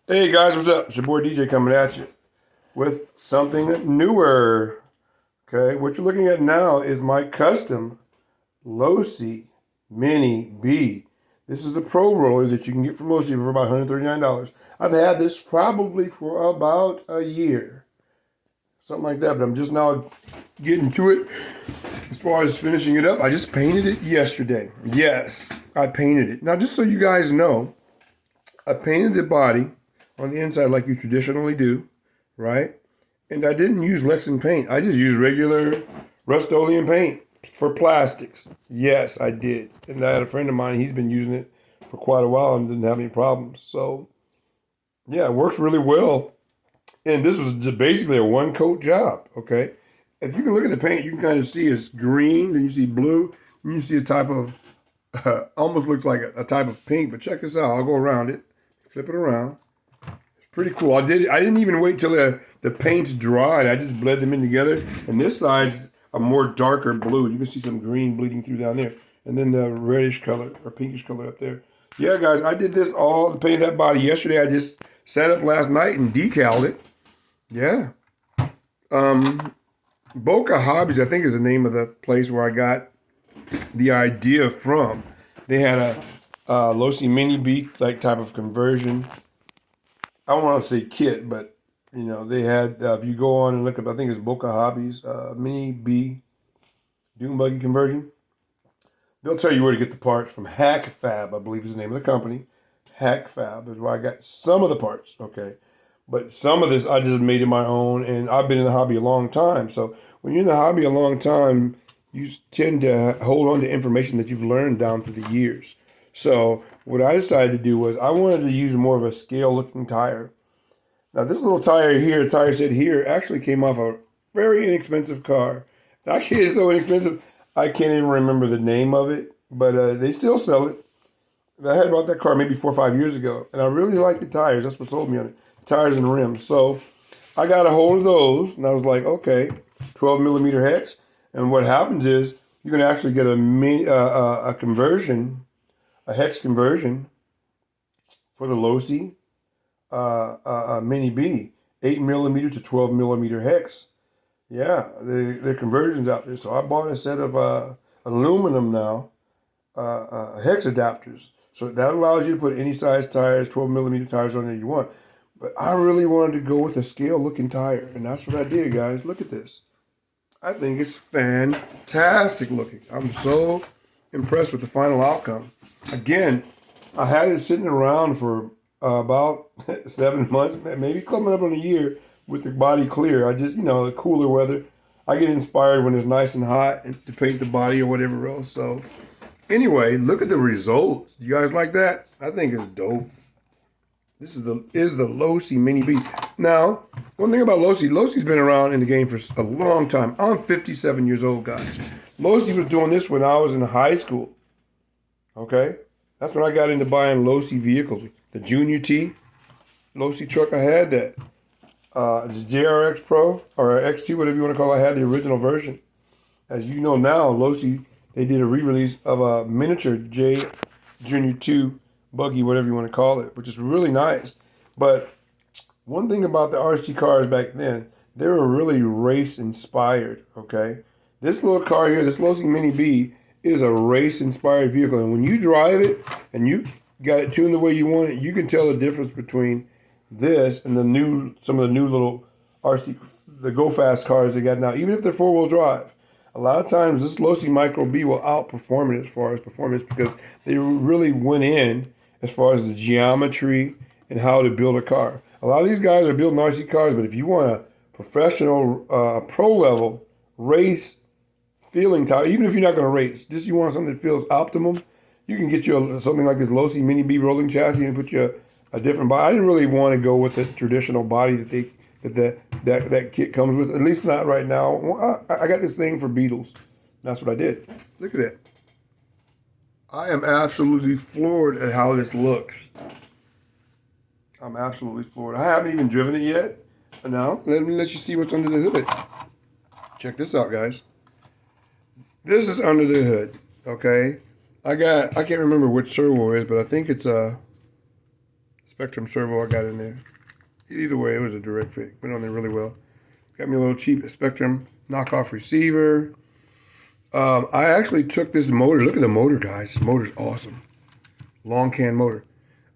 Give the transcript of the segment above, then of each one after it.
Hey guys, what's up? It's your boy DJ coming at you with something newer. Okay, what you're looking at now is my custom Losi Mini B. This is a pro roller that you can get from Losi for about $139. I've had this probably for about a year, something like that, but I'm just now getting to it. As far as finishing it up, I just painted it yesterday. Yes, I painted it. Now, just so you guys know, I painted the body on the inside like you traditionally do, right? And I didn't use Lexan paint. I just used regular Rust-Oleum paint for plastics. Yes, I did. And I had a friend of mine, he's been using it for quite a while and didn't have any problems. So, yeah, it works really well. And this was just basically a one-coat job, okay? If you can look at the paint, you can kind of see it's green, then you see blue, and you see a type of, almost looks like a type of pink. But check this out. I'll go around it, flip it around. Pretty cool. I didn't even wait till the paints dried. I just bled them in together. And this side's a more darker blue. You can see some green bleeding through down there. And then the reddish color or pinkish color up there. Yeah, guys, I did this all, painted that body yesterday. I just sat up last night and decaled it. Yeah. Boca Hobbies, I think, is the name of the place where I got the idea from. They had a Losi Mini B like type of conversion. I don't want to say kit, but they had. If you go on and look up, I think it's Boca Hobbies Mini B Dune buggy conversion. They'll tell you where to get the parts from. Hack Fab, I believe is the name of the company. Hack Fab is where I got some of the parts. Okay, but some of this I just made it my own, and I've been in the hobby a long time. So when you're in the hobby a long time, you tend to hold on to information that you've learned down through the years. So what I decided to do was I wanted to use more of a scale-looking tire. Now this little tire here, tire set here, actually came off a very inexpensive car. That kid is so inexpensive, I can't even remember the name of it, but they still sell it. I had bought that car maybe 4 or 5 years ago, and I really like the tires. That's what sold me on it, tires and rims. So I got a hold of those, and I was like, okay, 12 millimeter hex. And what happens is you can actually get a conversion, a hex conversion for the Losi Mini B, 8 millimeter to 12 millimeter hex. Yeah, the conversions out there. So I bought a set of aluminum now, hex adapters. So that allows you to put any size tires, 12 millimeter tires on there you want. But I really wanted to go with a scale looking tire, and that's what I did, guys. Look at this. I think it's fantastic looking. I'm so impressed with the final outcome. Again, I had it sitting around for about 7 months, maybe coming up on a year with the body clear. I just, the cooler weather. I get inspired when it's nice and hot to paint the body or whatever else. So, anyway, look at the results. You guys like that? I think it's dope. This is the Losi Mini B. Now, one thing about Losi's been around in the game for a long time. I'm 57 years old, guys. Losi was doing this when I was in high school. Okay? That's when I got into buying Losi vehicles. The Junior T Losi truck, I had that. The JRX Pro, or XT, whatever you want to call it, I had the original version. As you know now, Losi, they did a re-release of a miniature J Junior 2 buggy, whatever you want to call it, which is really nice. But one thing about the RC cars back then, they were really race inspired, okay? This little car here, this Losi Mini B, is a race inspired vehicle. And when you drive it and you got it tuned the way you want it, you can tell the difference between this and some of the new little RC, the Go Fast cars they got now, even if they're four-wheel drive. A lot of times this Losi Micro B will outperform it as far as performance because they really went in as far as the geometry and how to build a car. A lot of these guys are building RC cars, but if you want a professional, pro level race feeling tire, even if you're not going to race, just you want something that feels optimum, you can get you something like this Losi Mini B rolling chassis and put you a different body. I didn't really want to go with the traditional body that kit comes with, at least not right now. I got this thing for Beetles. That's what I did. Look at that. I am absolutely floored at how this looks. I'm absolutely floored. I haven't even driven it yet. Now, let me let you see what's under the hood. Check this out, guys. This is under the hood, okay? I can't remember which servo it is, but I think it's Spectrum servo I got in there. Either way, it was a direct fit. Went on there really well. Got me a little cheap Spectrum knockoff receiver. I actually took this motor. Look at the motor, guys. This motor's awesome. Long can motor.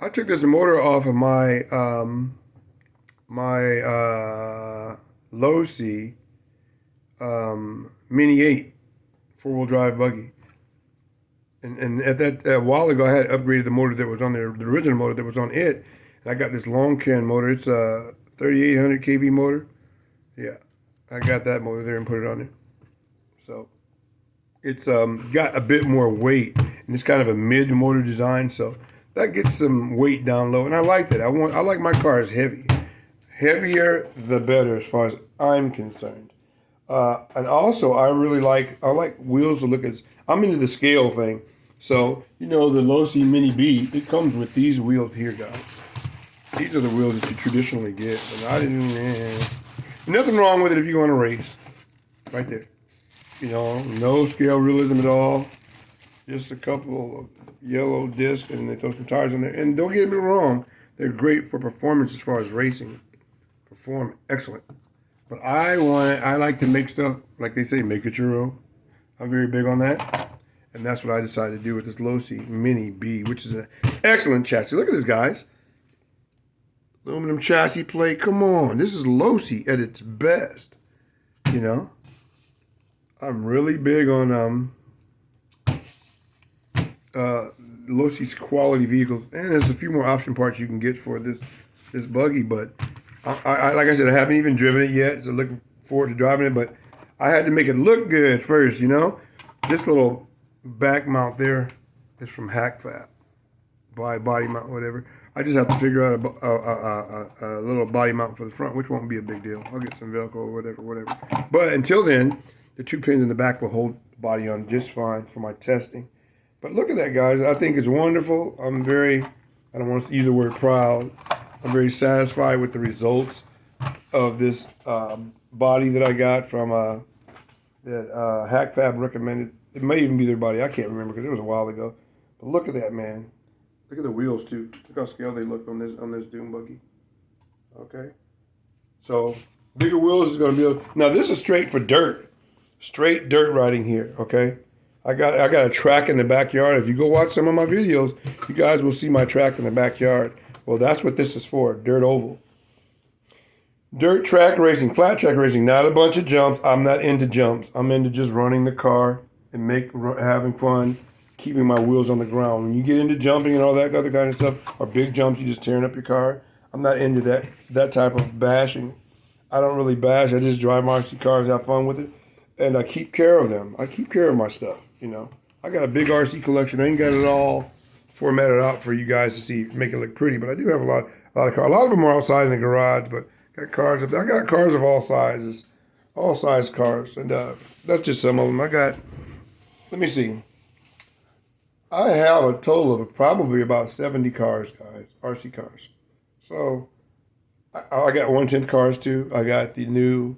I took this motor off of my Losi Mini 8 4-wheel drive buggy. And at that a while ago, I had upgraded the motor that was on there, the original motor that was on it. And I got this long can motor. It's a 3800 kV motor. Yeah, I got that motor there and put it on there. So it's got a bit more weight, and it's kind of a mid motor design. So that gets some weight down low, and I like that. I like my cars heavy. Heavier the better, as far as I'm concerned. And also, I like wheels to look at. I'm into the scale thing. So, you know, the Losi Mini B, it comes with these wheels here, guys. These are the wheels that you traditionally get. And I didn't, nothing wrong with it if you want to race. Right there. You know, no scale realism at all. Just a couple of yellow discs, and they throw some tires on there. And don't get me wrong, they're great for performance as far as racing. Perform excellent. But I like to make stuff, like they say, make it your own. I'm very big on that. And that's what I decided to do with this Losi Mini B, which is an excellent chassis. Look at this, guys. Aluminum chassis plate. Come on. This is Losi at its best. You know? I'm really big on Losi's quality vehicles. And there's a few more option parts you can get for this buggy. But, I like I said, I haven't even driven it yet. So looking forward to driving it. But I had to make it look good first, you know? This little back mount there is from HackFab. Body mount, whatever. I just have to figure out a little body mount for the front, which won't be a big deal. I'll get some Velcro or whatever. But until then, the 2 pins in the back will hold the body on just fine for my testing. But look at that, guys. I think it's wonderful. I don't want to use the word proud. I'm very satisfied with the results of this body that I got from that HackFab recommended. It may even be their body. I can't remember because it was a while ago. But look at that, man. Look at the wheels too. Look how scaled they look on this Dune buggy. Okay. So bigger wheels is going to be now. This is straight for dirt, straight dirt riding here. Okay. I got a track in the backyard. If you go watch some of my videos, you guys will see my track in the backyard. Well, that's what this is for. Dirt oval. Dirt track racing, flat track racing. Not a bunch of jumps. I'm not into jumps. I'm into just running the car and having fun, keeping my wheels on the ground. When you get into jumping and all that other kind of stuff, or big jumps, you just tearing up your car. I'm not into that type of bashing. I don't really bash. I just drive my RC cars, have fun with it, and I keep care of them. I keep care of my stuff. You know, I got a big RC collection. I ain't got it all formatted out for you guys to see, make it look pretty. But I do have a lot of cars. A lot of them are outside in the garage, but got cars up there. I got cars of all sizes, all size cars, and that's just some of them. I got. Let me see. I have a total of probably about 70 cars, guys, RC cars. So I got 1/10 cars too. I got the new.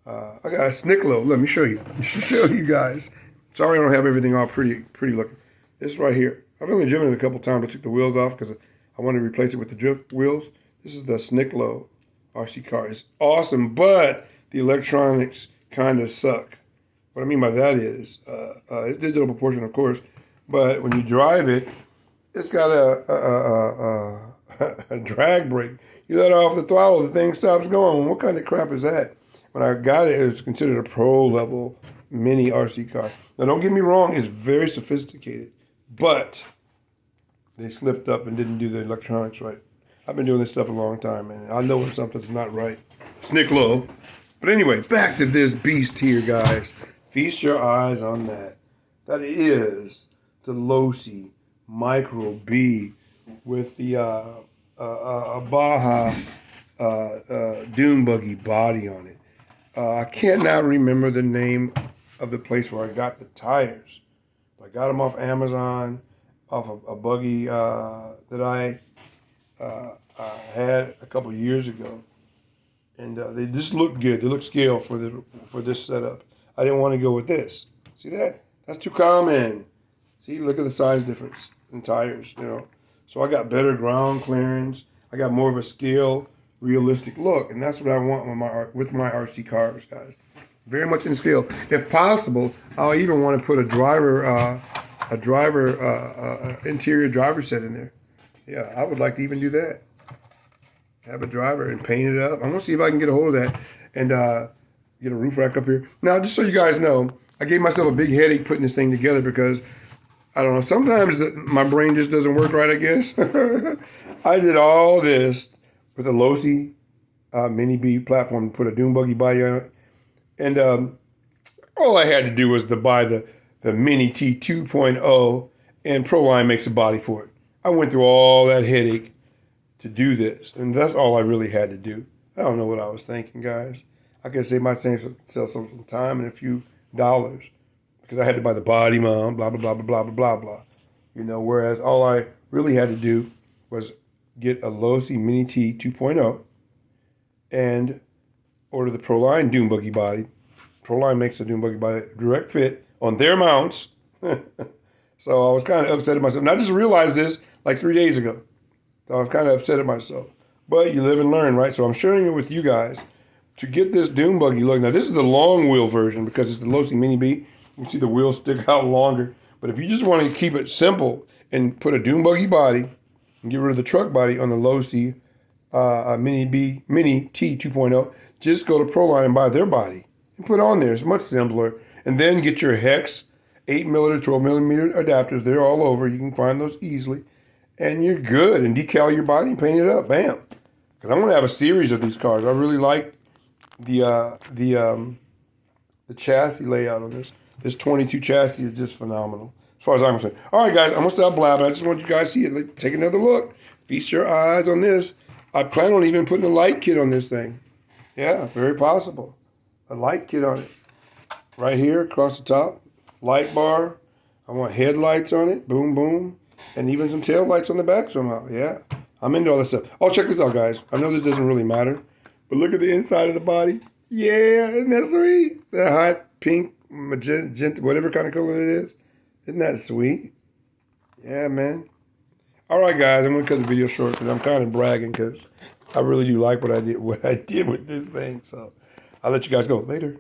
I got a Snicklo. Let me show you. Show you guys. Sorry, I don't have everything all pretty looking. This right here. I've only driven it a couple times. I took the wheels off because I wanted to replace it with the drift wheels. This is the Snicklo RC car. It's awesome, but the electronics kind of suck. What I mean by that is, it's digital proportion, of course, but when you drive it, it's got a drag brake. You let off the throttle, the thing stops going. What kind of crap is that? When I got it, it was considered a pro-level mini RC car. Now, don't get me wrong, it's very sophisticated, but they slipped up and didn't do the electronics right. I've been doing this stuff a long time, and I know when something's not right. Snicklo. But anyway, back to this beast here, guys. Feast your eyes on that. That is the Losi Micro B with the Baja Dune buggy body on it. I cannot remember the name of the place where I got the tires. I got them off Amazon, off of a buggy that I had a couple years ago, and they just look good. They look scale for this setup. I didn't want to go with this. See that? That's too common. See, look at the size difference in tires. You know, So I got better ground clearance. I got more of a scale, realistic look, and that's what I want with my RC cars, guys. Very much in scale. If possible, I'll even want to put a interior driver set in there. Yeah, I would like to even do that. Have a driver and paint it up. I'm gonna see if I can get a hold of that and get a roof rack up here. Now, just so you guys know, I gave myself a big headache putting this thing together because I don't know. Sometimes my brain just doesn't work right, I guess. I did all this with a Losi Mini B platform to put a dune buggy body on it. And all I had to do was to buy the Mini T 2.0, and Proline makes a body for it. I went through all that headache to do this, and that's all I really had to do. I don't know what I was thinking, guys. I could save myself some time and a few dollars because I had to buy the body mount, blah, blah, blah, blah, blah, blah, blah. You know, whereas all I really had to do was get a Losi Mini T 2.0 and order the Proline dune buggy body. Proline makes the dune buggy body direct fit on their mounts. So I was kind of upset at myself. And I just realized this like 3 days ago. So I was kind of upset at myself. But you live and learn, right? So I'm sharing it with you guys to get this dune buggy look. Now, this is the long wheel version because it's the Losi Mini B. You can see the wheels stick out longer. But if you just want to keep it simple and put a dune buggy body and get rid of the truck body on the Losi Mini T 2.0, just go to Proline and buy their body and put it on there. It's much simpler. And then get your hex 8mm, 12mm adapters. They're all over. You can find those easily. And you're good. And decal your body and paint it up. Bam. Because I'm going to have a series of these cars. I really like the chassis layout on this. This 22 chassis is just phenomenal, as far as I'm concerned. All right, guys, I'm going to stop blabbing. I just want you guys to see it. Take another look. Feast your eyes on this. I plan on even putting a light kit on this thing. Yeah, very possible. A light kit on it. Right here, across the top. Light bar. I want headlights on it. Boom, boom. And even some tail lights on the back somehow. Yeah, I'm into all this stuff. Oh, check this out, guys. I know this doesn't really matter, but look at the inside of the body. Yeah, isn't that sweet? That hot pink, magenta, whatever kind of color it is. Isn't that sweet? Yeah, man. All right, guys, I'm going to cut the video short because I'm kind of bragging because I really do like what I did with this thing. So I'll let you guys go later.